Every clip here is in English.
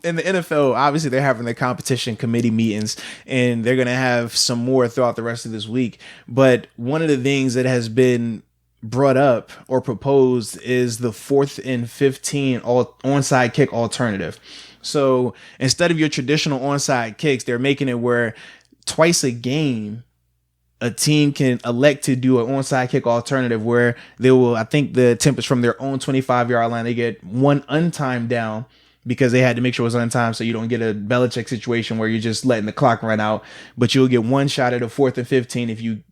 in the NFL, obviously they're having their competition committee meetings, and they're going to have some more throughout the rest of this week. But one of the things that has been brought up or proposed is the 4th and 15 onside kick alternative. So instead of your traditional onside kicks, they're making it where twice a game, a team can elect to do an onside kick alternative where they will, I think the attempt is from their own 25-yard line. They get one untimed down because they had to make sure it was untimed so you don't get a Belichick situation where you're just letting the clock run out. But you'll get one shot at a 4th and 15 if you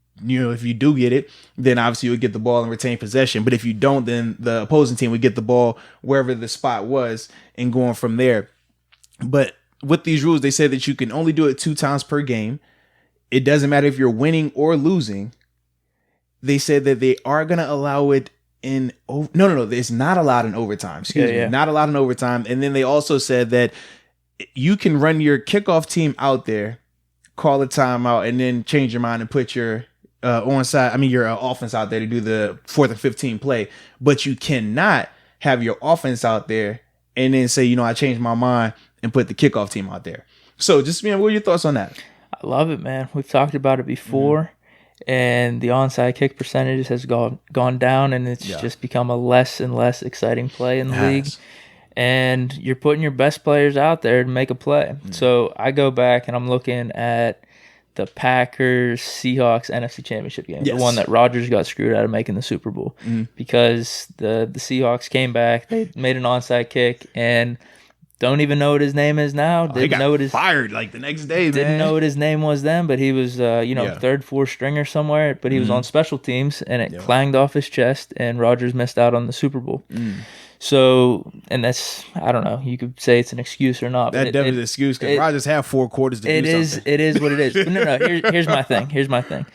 do get it, then obviously you'll get the ball and retain possession. But if you don't, then the opposing team would get the ball wherever the spot was and going from there. But with these rules, they said that you can only do it 2 times per game. It doesn't matter if you're winning or losing. They said that they are going to allow it in. No. It's not allowed in overtime. Excuse me. Not allowed in overtime. And then they also said that you can run your kickoff team out there, call a timeout, and then change your mind and put your your offense out there to do the 4th and 15 play. But you cannot have your offense out there and then say, I changed my mind and put the kickoff team out there. So just, what are your thoughts on that? I love it, man. We've talked about it before, and the onside kick percentage has gone down, and it's just become a less and less exciting play in the league. And you're putting your best players out there to make a play. So I go back and I'm looking at the Packers Seahawks NFC Championship game, the one that Rodgers got screwed out of making the Super Bowl, because the Seahawks came back, they made an onside kick, and don't even know what his name is now. He got fired like the next day. Didn't know what his name was then, but he was third, fourth stringer somewhere. But he was on special teams, and it clanged off his chest, and Rodgers missed out on the Super Bowl. So, and that's, I don't know, you could say it's an excuse or not. That definitely is an excuse because Rodgers have 4 quarters to do something. It is what it is. But no, here's my thing.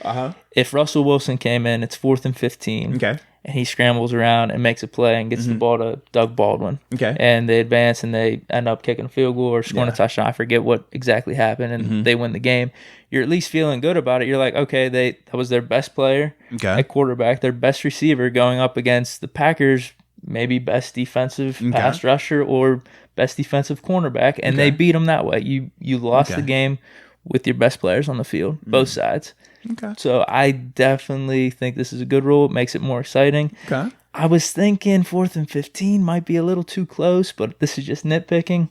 If Russell Wilson came in, it's 4th and 15. Okay. And he scrambles around and makes a play and gets the ball to Doug Baldwin. Okay. And they advance and they end up kicking a field goal or scoring a touchdown. I forget what exactly happened, and they win the game. You're at least feeling good about it. You're like, okay, that was their best player at quarterback, their best receiver going up against the Packers' maybe best defensive pass rusher or best defensive cornerback, and they beat them that way. You lost the game with your best players on the field, both sides. Okay. So I definitely think this is a good rule. It makes it more exciting. Okay. I was thinking 4th and 15 might be a little too close, but this is just nitpicking.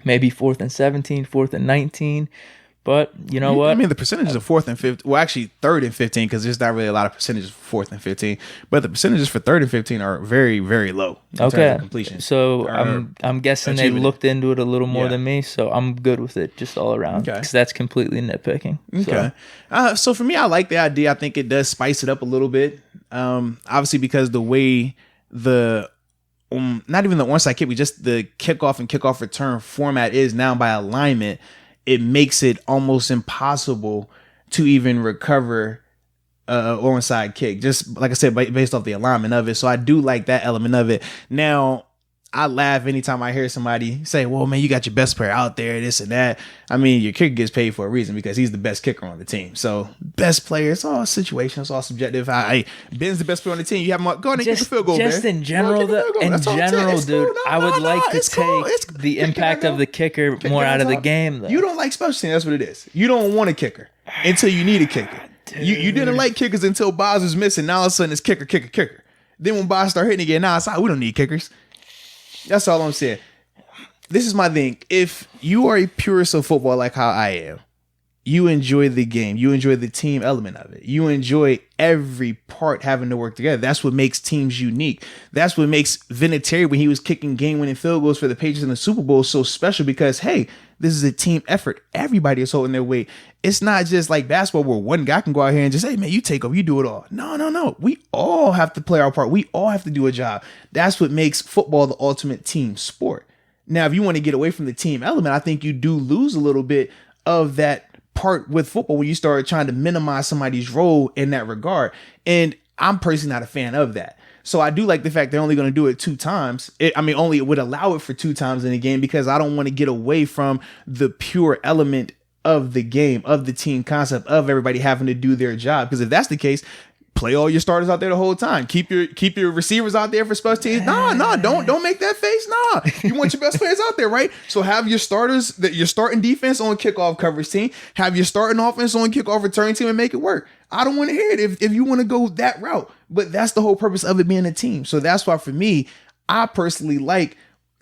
Maybe 4th and 17, 4th and 19. But you know what? I mean, the percentages of 4th and 15, well, actually 3rd and 15, because there's not really a lot of percentages for 4th and 15, but the percentages for 3rd and 15 are very, very low in terms of completion. So I'm guessing they looked into it a little more than me, so I'm good with it just all around, because that's completely nitpicking. Okay. So for me, I like the idea. I think it does spice it up a little bit. Obviously, because the way not even the onside kick, but just the kickoff and kickoff return format is now by alignment, it makes it almost impossible to even recover an onside kick. Just like I said, based off the alignment of it. So I do like that element of it. Now, I laugh anytime I hear somebody say, well, man, you got your best player out there, this and that. I mean, your kicker gets paid for a reason because he's the best kicker on the team. So best player, it's all situational, it's all subjective. Ben's the best player on the team. You have him go ahead and kick a field goal, just man. In general, dude, I would like to take the impact of the kicker more out of the game, though. You don't like special teams, that's what it is. You don't want a kicker until you need a kicker. You didn't like kickers until Boz was missing. Now all of a sudden it's kicker. Then when Boz started hitting again, now it's like, we don't need kickers. That's all I'm saying. This is my thing. If you are a purist of football like how I am, you enjoy the game. You enjoy the team element of it. You enjoy every part having to work together. That's what makes teams unique. That's what makes Vinatieri, when he was kicking game-winning field goals for the Patriots in the Super Bowl, so special because, hey, this is a team effort. Everybody is holding their weight. It's not just like basketball where one guy can go out here and just, hey, man, you take over, you do it all. No. We all have to play our part. We all have to do a job. That's what makes football the ultimate team sport. Now, if you want to get away from the team element, I think you do lose a little bit of that part with football when you start trying to minimize somebody's role in that regard. And I'm personally not a fan of that. So I do like the fact they're only going to do it 2 times. Only it would allow it for 2 times in a game because I don't want to get away from the pure element of the game, of the team concept, of everybody having to do their job. Because if that's the case, play all your starters out there the whole time. Keep your receivers out there for special teams. No, don't make that face. No, you want your best players out there, right? So have your starters, your starting defense on kickoff coverage team. Have your starting offense on kickoff return team and make it work. I don't want to hear it if you want to go that route. But that's the whole purpose of it being a team. So that's why for me, I personally like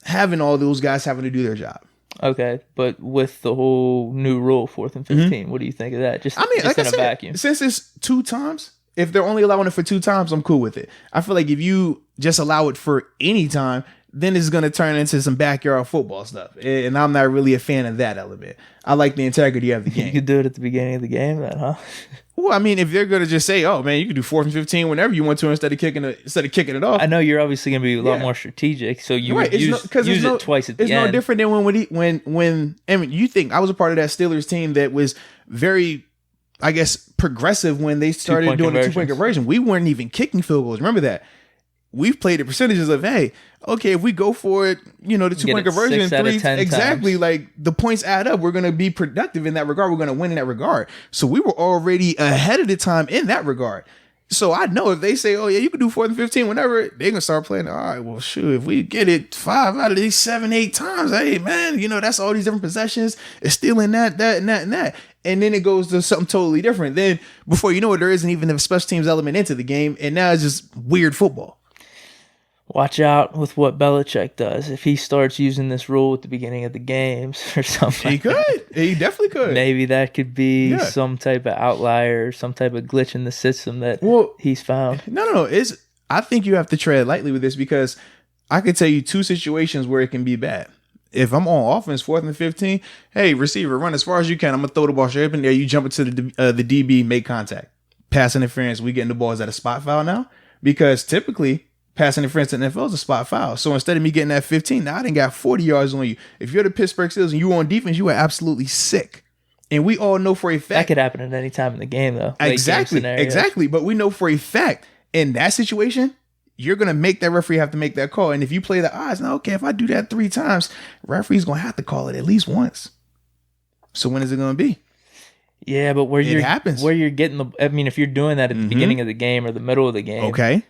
having all those guys having to do their job. Okay, but with the whole new rule, 4th and 15, what do you think of that? Just like in a vacuum. Since it's 2 times, if they're only allowing it for 2 times, I'm cool with it. I feel like if you just allow it for any time, then it's going to turn into some backyard football stuff. And I'm not really a fan of that element. I like the integrity of the game. You could do it at the beginning of the game then, huh? Well, I mean, if they're going to just say, oh, man, you can do 4th and 15 whenever you want to instead of kicking it off. I know you're obviously going to be a lot more strategic, so you would use it twice at the end. It's no different than when I mean, you think I was a part of that Steelers team that was very, I guess, progressive when they started doing the 2-point conversion. We weren't even kicking field goals. Remember that. We've played the percentages of, hey, okay, if we go for it, the 2-point conversion, 3 exactly, times. Like the points add up. We're going to be productive in that regard. We're going to win in that regard. So we were already ahead of the time in that regard. So I know if they say, oh yeah, you can do 4th and 15 whenever, they're going to start playing. All right, well, shoot, if we get it 5 out of these 7, 8 times, hey man, that's all these different possessions. It's still in that, and that. And then it goes to something totally different. Then before you know it, there isn't even a special teams element into the game. And now it's just weird football. Watch out with what Belichick does. If he starts using this rule at the beginning of the games or something. He could. He definitely could. Maybe that could be some type of outlier, some type of glitch in the system that he's found. No. I think you have to tread lightly with this because I could tell you 2 situations where it can be bad. If I'm on offense, 4th and 15, hey, receiver, run as far as you can. I'm going to throw the ball straight up in there. You jump into the DB, make contact. Pass interference, we getting the ball. Is that a spot foul now? Because typically, pass interference in the NFL is a spot foul. So instead of me getting that 15, now I done got 40 yards on you. If you're the Pittsburgh Steelers and you on defense, you are absolutely sick. And we all know for a fact. That could happen at any time in the game, though. Exactly. But we know for a fact, in that situation, you're going to make that referee have to make that call. And if you play the odds, now, okay, if I do that 3 times, referee's going to have to call it at least once. So when is it going to be? Yeah, but where you're getting if you're doing that at the beginning of the game or the middle of the game. Okay.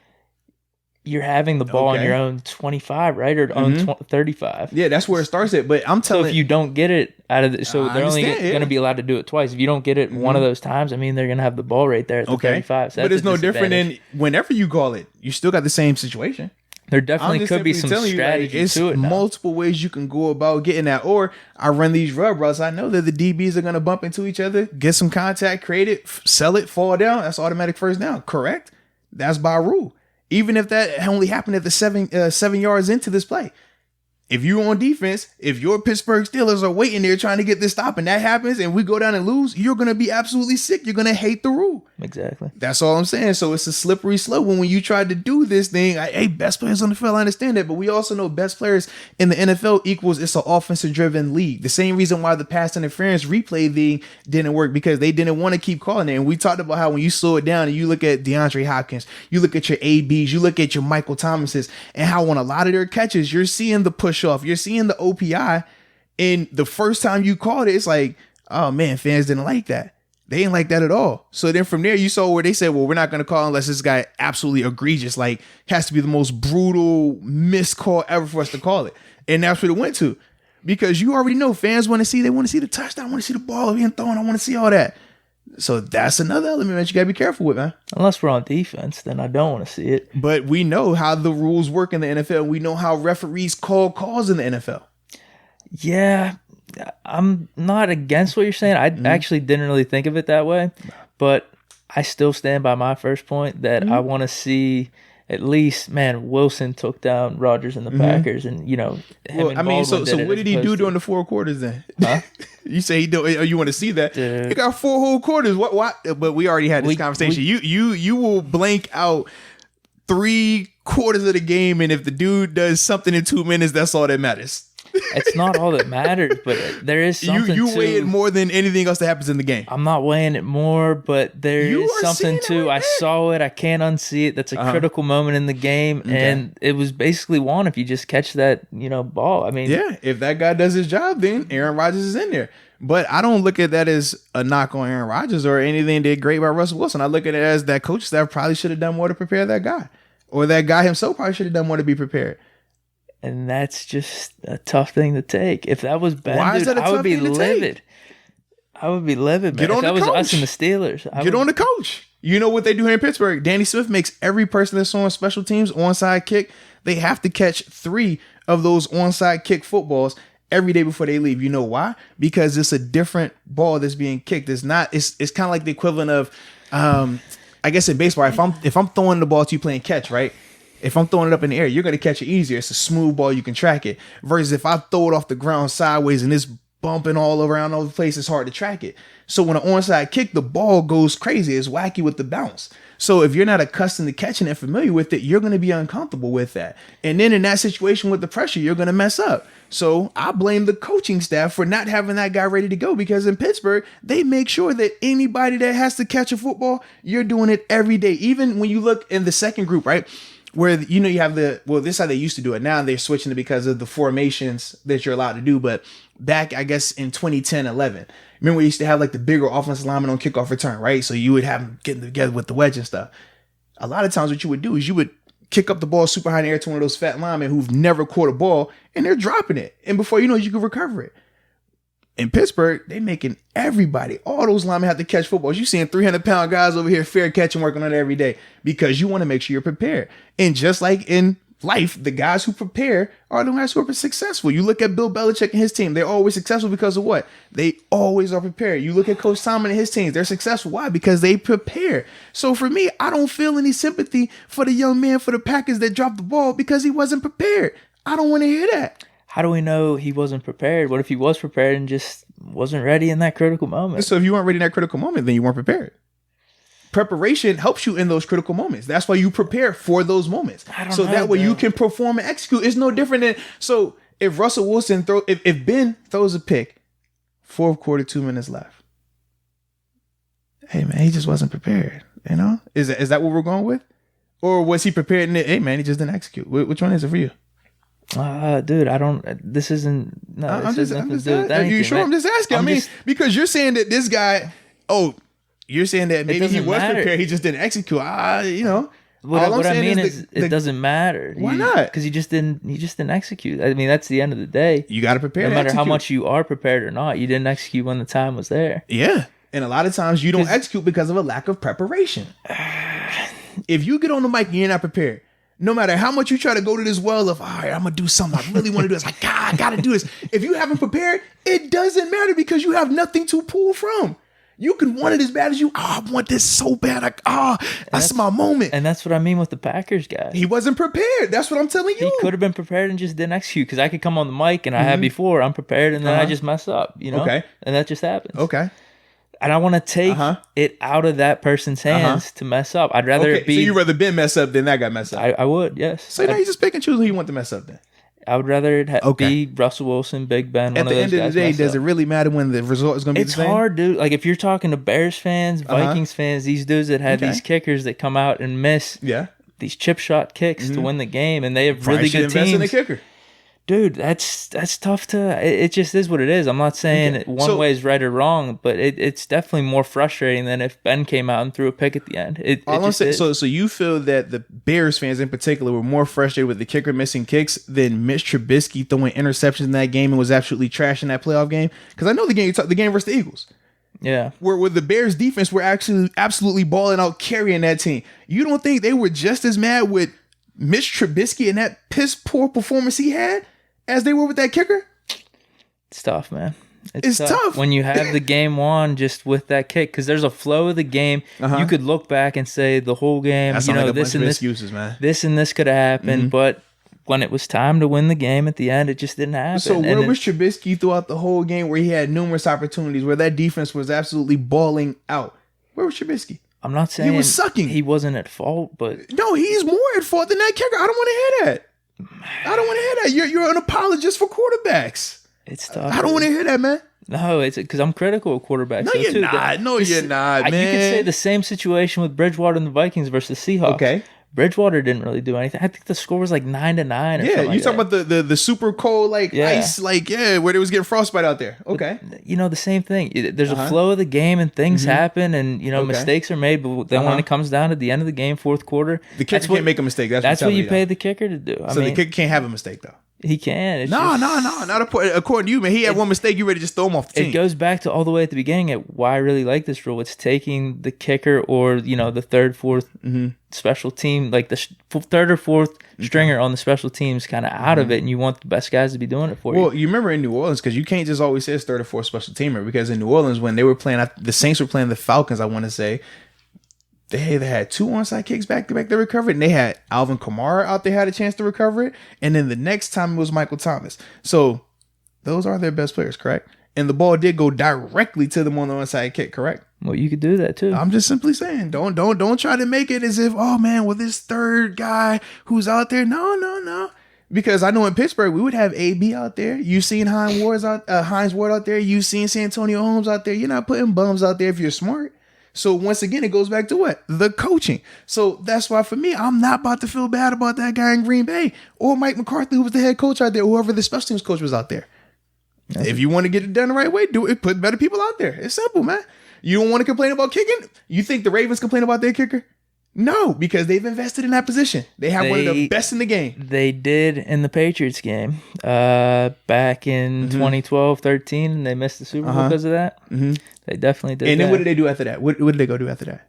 You're having the ball on your own 25, right? Or own 35. Yeah, that's where it starts at. But I'm telling you. So if you don't get it out of they're only going to be allowed to do it twice. If you don't get it one of those times, I mean, they're going to have the ball right there at the 35. So but it's no different than whenever you call it. You still got the same situation. There definitely could be some strategy to it now. Multiple ways you can go about getting that. Or I run these rub routes. I know that the DBs are going to bump into each other, get some contact, create it, sell it, fall down. That's automatic first down. Correct? That's by rule. Even if that only happened at the 7 yards into this play. If you're on defense, if your Pittsburgh Steelers are waiting there trying to get this stop and that happens and we go down and lose, you're going to be absolutely sick. You're going to hate the rule. Exactly. That's all I'm saying. So it's a slippery slope when you try to do this thing. Hey, best players on the field, I understand that. But we also know best players in the NFL equals it's an offensive-driven league. The same reason why the pass interference replay thing didn't work because they didn't want to keep calling it. And we talked about how when you slow it down and you look at DeAndre Hopkins, you look at your ABs, you look at your Michael Thomases, and how on a lot of their catches, you're seeing the push off, you're seeing the OPI, and the first time you called it, it's like, oh man, fans didn't like that. They didn't like that at all. So then from there, you saw where they said, well, we're not going to call unless this guy absolutely egregious, like has to be the most brutal missed call ever for us to call it. And that's what it went to, because you already know fans want to see the touchdown, want to see the ball being thrown, I want to see all that. So that's another element that you got to be careful with, man. Unless we're on defense, then I don't want to see it. But we know how the rules work in the NFL. We know how referees call calls in the NFL. Yeah, I'm not against what you're saying. I actually didn't really think of it that way. But I still stand by my first point that I want to see at least, man, Wilson took down Rodgers and the Packers, and so what did he do during the 4 quarters then? Huh? You say you want to see that? He got 4 whole quarters. What? But we already had this conversation. You will blank out 3 quarters of the game, and if the dude does something in 2 minutes, that's all that matters. It's not all that matters, but there is something you weigh it more than anything else that happens in the game. I'm not weighing it more, but there is something to. Right, I saw it. I can't unsee it. That's a critical moment in the game, and it was basically won if you just catch that ball. I mean, yeah, if that guy does his job, then Aaron Rodgers is in there. But I don't look at that as a knock on Aaron Rodgers or anything did great by Russell Wilson. I look at it as that coach staff probably should have done more to prepare that guy, or that guy himself probably should have done more to be prepared. And that's just a tough thing to take. If that was Ben, dude, I would be livid. I would be livid, man. If that was us and the Steelers. Get on the coach. You know what they do here in Pittsburgh? Danny Smith makes every person that's on special teams onside kick. They have to catch 3 of those onside kick footballs every day before they leave. You know why? Because it's a different ball that's being kicked. It's not. It's kind of like the equivalent of, I guess in baseball. If I'm throwing the ball to you playing catch, right? If I'm throwing it up in the air, you're going to catch it easier. It's a smooth ball. You can track it. Versus if I throw it off the ground sideways and it's bumping all around all the place, it's hard to track it. So when an onside kick, the ball goes crazy. It's wacky with the bounce. So if you're not accustomed to catching and familiar with it, you're going to be uncomfortable with that. And then in that situation with the pressure, you're going to mess up. So I blame the coaching staff for not having that guy ready to go, because in Pittsburgh, they make sure that anybody that has to catch a football, you're doing it every day. Even when you look in the second group, right? Where, you have this is how they used to do it. Now they're switching it because of the formations that you're allowed to do. But back, I guess, in 2010, 11, remember we used to have like the bigger offensive lineman on kickoff return, right? So you would have them getting together with the wedge and stuff. A lot of times what you would do is you would kick up the ball super high in the air to one of those fat linemen who've never caught a ball, and they're dropping it. And before you know it, you can recover it. In Pittsburgh, they making everybody, all those linemen have to catch footballs. You seeing 300-pound guys over here fair catching, working on it every day because you want to make sure you're prepared. And just like in life, the guys who prepare are the guys who are successful. You look at Bill Belichick and his team. They're always successful because of what? They always are prepared. You look at Coach Tomlin and his teams. They're successful. Why? Because they prepare. So for me, I don't feel any sympathy for the young man for the Packers that dropped the ball because he wasn't prepared. I don't want to hear that. How do we know he wasn't prepared? What if he was prepared and just wasn't ready in that critical moment? So if you weren't ready in that critical moment, then you weren't prepared. Preparation helps you in those critical moments. That's why you prepare for those moments. So that way you can perform and execute. It's no different than, so if Russell Wilson if Ben throws a pick, 4th quarter, 2 minutes left. Hey man, he just wasn't prepared. Is that what we're going with? Or was he prepared and hey man, he just didn't execute? Which one is it for you? Dude, I don't. This isn't. No, I'm just asking. I mean, because you're saying that this guy. Oh, you're saying that maybe he was prepared. He just didn't execute. What I mean is, it doesn't matter. Why not? Because he just didn't execute. I mean, that's the end of the day. You got to prepare. No matter how much you are prepared or not, you didn't execute when the time was there. Yeah, and a lot of times you don't execute because of a lack of preparation. If you get on the mic and you're not prepared, no matter how much you try to go to this well of, all right, I'm going to do something. I really want to do this. Like, God, I got to do this. If you haven't prepared, it doesn't matter because you have nothing to pull from. You can want it as bad as you. I want this so bad. That's my moment. And that's what I mean with the Packers guy. He wasn't prepared. That's what I'm telling you. He could have been prepared and just didn't execute, because I could come on the mic and I had before. I'm prepared and then I just mess up, Okay. And that just happens. Okay. And I want to take it out of that person's hands to mess up. I'd rather it be. So you'd rather Ben mess up than that guy mess up? I would, yes. So now you just pick and choose who you want to mess up then? I would rather it be Russell Wilson, Big Ben, one of those guys. At the end of the day, does it really matter when the result is going to be the same? It's hard, dude. Like, if you're talking to Bears fans, Vikings fans, these dudes that have these kickers that come out and miss these chip shot kicks to win the game, and they have really good teams. Invest in the kicker. Dude, that's tough to. It just is what it is. I'm not saying one way is right or wrong, but it's definitely more frustrating than if Ben came out and threw a pick at the end. So you feel that the Bears fans in particular were more frustrated with the kicker missing kicks than Mitch Trubisky throwing interceptions in that game and was absolutely trashing that playoff game? Because I know the game versus the Eagles. Yeah. Where the Bears defense were actually absolutely balling out, carrying that team. You don't think they were just as mad with Mitch Trubisky and that piss poor performance he had as they were with that kicker? It's tough, man. It's tough when you have the game won just with that kick, because there's a flow of the game. You could look back and say the whole game, this and this could have happened, but when it was time to win the game at the end, it just didn't happen. So where was Trubisky throughout the whole game, where he had numerous opportunities, where that defense was absolutely balling out? Where was Trubisky? I'm not saying he was sucking. He wasn't at fault, but no, he's more at fault than that kicker. I don't want to hear that. I don't want to hear that. You're an apologist for quarterbacks. It's tough. I don't want to hear that, man. No, it's because I'm critical of quarterbacks. No, you're not. No, you're not, man. You could say the same situation with Bridgewater and the Vikings versus Seahawks. Okay. Bridgewater didn't really do anything. I think the score was like 9-9. Yeah, you talking about the super cold ice, where they was getting frostbite out there. Okay. But, the same thing. There's a flow of the game and things happen and mistakes are made. But then when it comes down to the end of the game, fourth quarter, the kicker can't make a mistake. That's what you pay the kicker to do. The kicker can't have a mistake though. He can. No, not according to you, man. He had one mistake. You ready to just throw him off the team. It goes back to all the way at the beginning at why I really like this rule. It's taking the kicker or the third, fourth special team, like the third or fourth stringer on the special teams, kind of out of it, and you want the best guys to be doing it for you. Well, you remember in New Orleans, because you can't just always say it's third or fourth special teamer. Because in New Orleans, when they were playing, the Saints were playing the Falcons. I want to say. They had 2 onside kicks back to back. They recovered, and they had Alvin Kamara out there had a chance to recover it, and then the next time it was Michael Thomas. So those are their best players, correct? And the ball did go directly to them on the onside kick, correct? Well, you could do that too. I'm just simply saying, don't try to make it as if, oh man, well this third guy who's out there, no. Because I know in Pittsburgh we would have AB out there. You've seen Hines Ward out there. You've seen Santonio Holmes out there. You're not putting bums out there if you're smart. So once again, it goes back to what? The coaching. So that's why for me, I'm not about to feel bad about that guy in Green Bay or Mike McCarthy, who was the head coach out there, or whoever the special teams coach was out there. If you want to get it done the right way, do it. Put better people out there. It's simple, man. You don't want to complain about kicking? You think the Ravens complain about their kicker? No, because they've invested in that position. They have one of the best in the game. They did in the Patriots game back in 2012-13, and they missed the Super Bowl because of that. They definitely did. And then what did they do after that? What did they go do after that?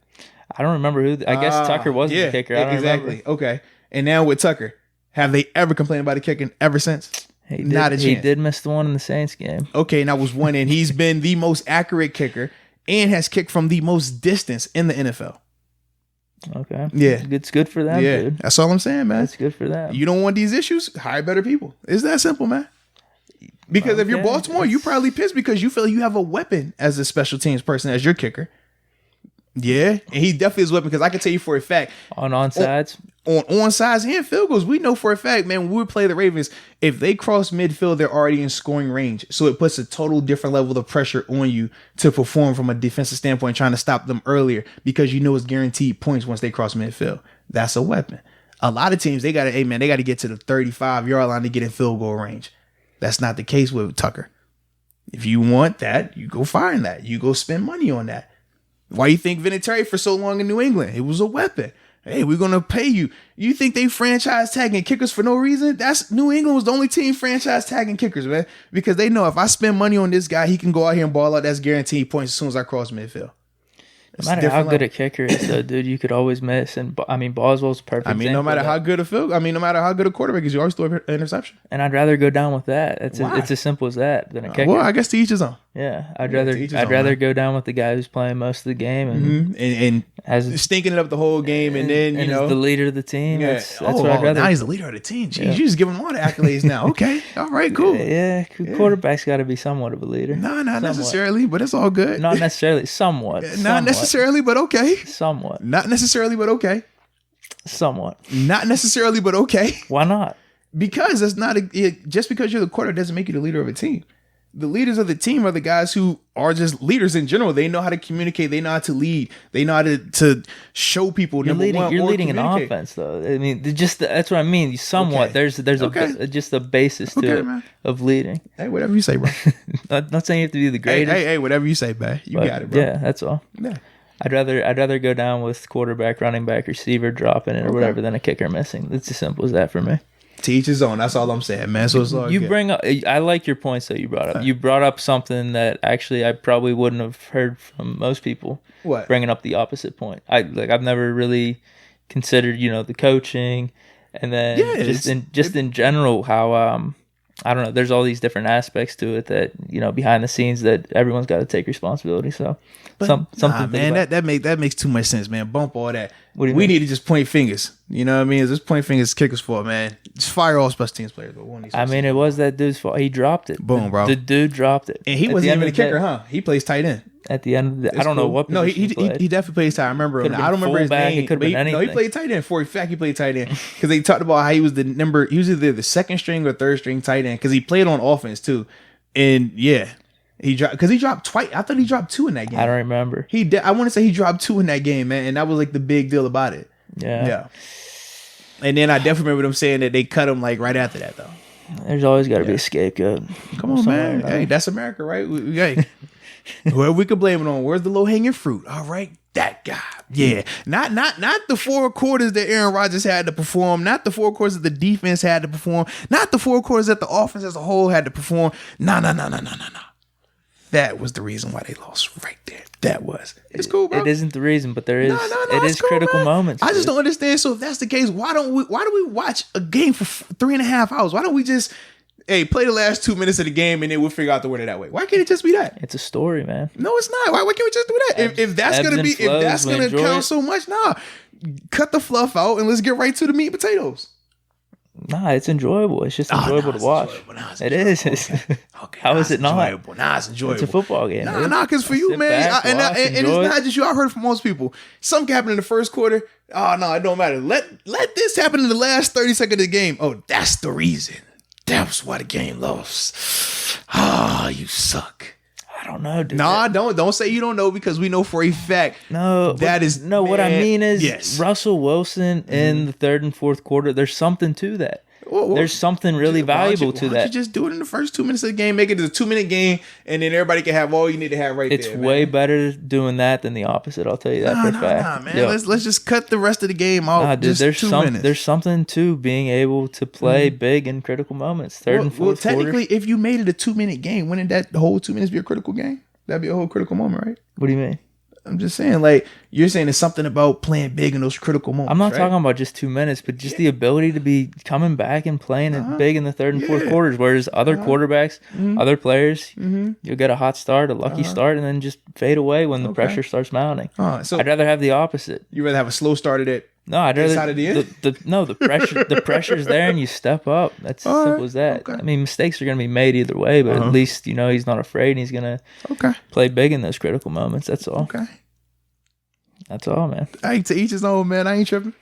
I don't remember who. I guess Tucker was the kicker. I don't remember. Okay. And now with Tucker, have they ever complained about the kicking ever since? Not a chance. He did miss the one in the Saints game. Okay, and that was one, and he's been the most accurate kicker and has kicked from the most distance in the NFL. Okay. Yeah. It's good for them, dude. That's all I'm saying, man. It's good for them. You don't want these issues? Hire better people. It's that simple, man. Because if you're Baltimore, you probably pissed because you feel you have a weapon as a special teams person, as your kicker. Yeah. And he definitely is a weapon because I can tell you for a fact. On onsides? On onsides and field goals, we know for a fact, man, when we play the Ravens, if they cross midfield, they're already in scoring range. So it puts a total different level of pressure on you to perform from a defensive standpoint, trying to stop them earlier because you know it's guaranteed points once they cross midfield. That's a weapon. A lot of teams, they got to get to the 35-yard line to get in field goal range. That's not the case with Tucker. If you want that, you go find that. You go spend money on that. Why you think Vinatieri for so long in New England? It was a weapon. Hey, we're going to pay you. You think they franchise tagging kickers for no reason? That's New England was the only team franchise tagging kickers, man. Because they know if I spend money on this guy, he can go out here and ball out. That's guaranteed points as soon as I cross midfield. No matter how good a kicker is, though, dude, you could always miss. And Boswell's perfect. No matter how good a quarterback is, you always throw an interception. And I'd rather go down with that. It's as simple as that than a kicker. Well, I guess to each his own. Yeah, I'd rather go down with the guy who's playing most of the game and has stinking it up the whole game, and then is the leader of the team. Yeah. That's what I'd rather. Now he's the leader of the team. Jeez, you just give him all the accolades now. Okay, all right, cool. Yeah. Quarterback's got to be somewhat of a leader. No, not necessarily, but it's all good. Not necessarily, somewhat. Not necessarily, but okay. Somewhat. Not necessarily, but okay. Somewhat. Not necessarily, but okay. Why not? Because that's not just because you're the quarterback doesn't make you the leader of a team. The leaders of the team are the guys who are just leaders in general. They know how to communicate. They know how to lead. They know how to show people. You're leading an offense, though. I mean, that's what I mean. Somewhat. Okay. There's just a basis to it of leading. Hey, whatever you say, bro. not saying you have to be the greatest. Hey, whatever you say, man. You got it, bro. Yeah, that's all. Yeah. I'd rather go down with quarterback, running back, receiver dropping it or whatever than a kicker missing. It's as simple as that for me. To each his own. That's all I'm saying, man. So it's all you good. Bring up. I like your points that you brought up. You brought up something that actually I probably wouldn't have heard from most people. What? Bringing up the opposite point. I've never really considered the coaching, and then in general how I don't know. There's all these different aspects to it that behind the scenes that everyone's got to take responsibility. So something. Man, that makes too much sense, man. Bump all that. We need to just point fingers. You know what I mean? Just point fingers, kickers fault, man. Just fire all special teams players. But it was that dude's fault. He dropped it. Boom, bro. The dude dropped it. And he wasn't even a kicker, huh? He plays tight end. at the end of the day. I don't know what position he definitely plays tight. I remember him. I don't remember his name. It could have been anything. No, he played tight end. For a fact, he played tight end because they talked about how he was he was either the second string or third string tight end because he played on offense too. And yeah, he dropped twice. I thought he dropped 2 in that game. I don't remember. I want to say he dropped 2 in that game, man, and that was like the big deal about it. Yeah. And then I definitely remember them saying that they cut him like right after that though. There's always got to be a scapegoat. Come on, man. Hey, that's America, right? Hey, whoever we could blame it on. Where's the low hanging fruit? All right, that guy. Yeah, not the 4 quarters that Aaron Rodgers had to perform. Not the 4 quarters that the defense had to perform. Not the 4 quarters that the offense as a whole had to perform. No. That was the reason why they lost right there. That was. It's cool, bro. It isn't the reason, but there is. It is cool, critical moments. I just don't understand. So if that's the case, why do we watch a game for 3.5 hours? Why don't we just play the last 2 minutes of the game and then we'll figure out the winner that way? Why can't it just be that? It's a story, man. No, it's not. Why can't we just do that? If that's gonna count so much, cut the fluff out and let's get right to the meat and potatoes. Nah, it's enjoyable. It's just enjoyable to watch. It is. Okay. How is it not? It's enjoyable. It's a football game. Because for you, man, and it's not just you. I heard from most people. Something happened in the first quarter. Oh, no, it don't matter. Let this happen in the last 30 seconds of the game. Oh, that's the reason. That's why the game lost. You suck. I don't know, dude. Nah, don't say you don't know because we know for a fact. What I mean is yes. Russell Wilson in the third and fourth quarter, there's something to that. There's something really valuable to that. Why don't you just do it in the first 2 minutes of the game, make it a 2-minute game, and then everybody can have all you need to have right there. It's way better doing that than the opposite, I'll tell you that for a fact. Man. Let's just cut the rest of the game off. Dude, there's something to being able to play big in critical moments. Third and fourth quarter. Technically, if you made it a 2-minute game, wouldn't that whole 2 minutes be a critical game? That'd be a whole critical moment, right? What do you mean? I'm just saying, like, you're saying there's something about playing big in those critical moments. I'm not talking about just 2 minutes, but just the ability to be coming back and playing it big in the third and fourth quarters. Whereas other quarterbacks, other players, you'll get a hot start, a lucky start, and then just fade away when the pressure starts mounting. So I'd rather have the opposite. You rather have a slow start at it? No, I'd rather the pressure's there and you step up. That's as simple as that. Okay. I mean, mistakes are going to be made either way, but at least he's not afraid and he's going to play big in those critical moments. That's all. Okay. That's all, man. To each his own, man. I ain't tripping.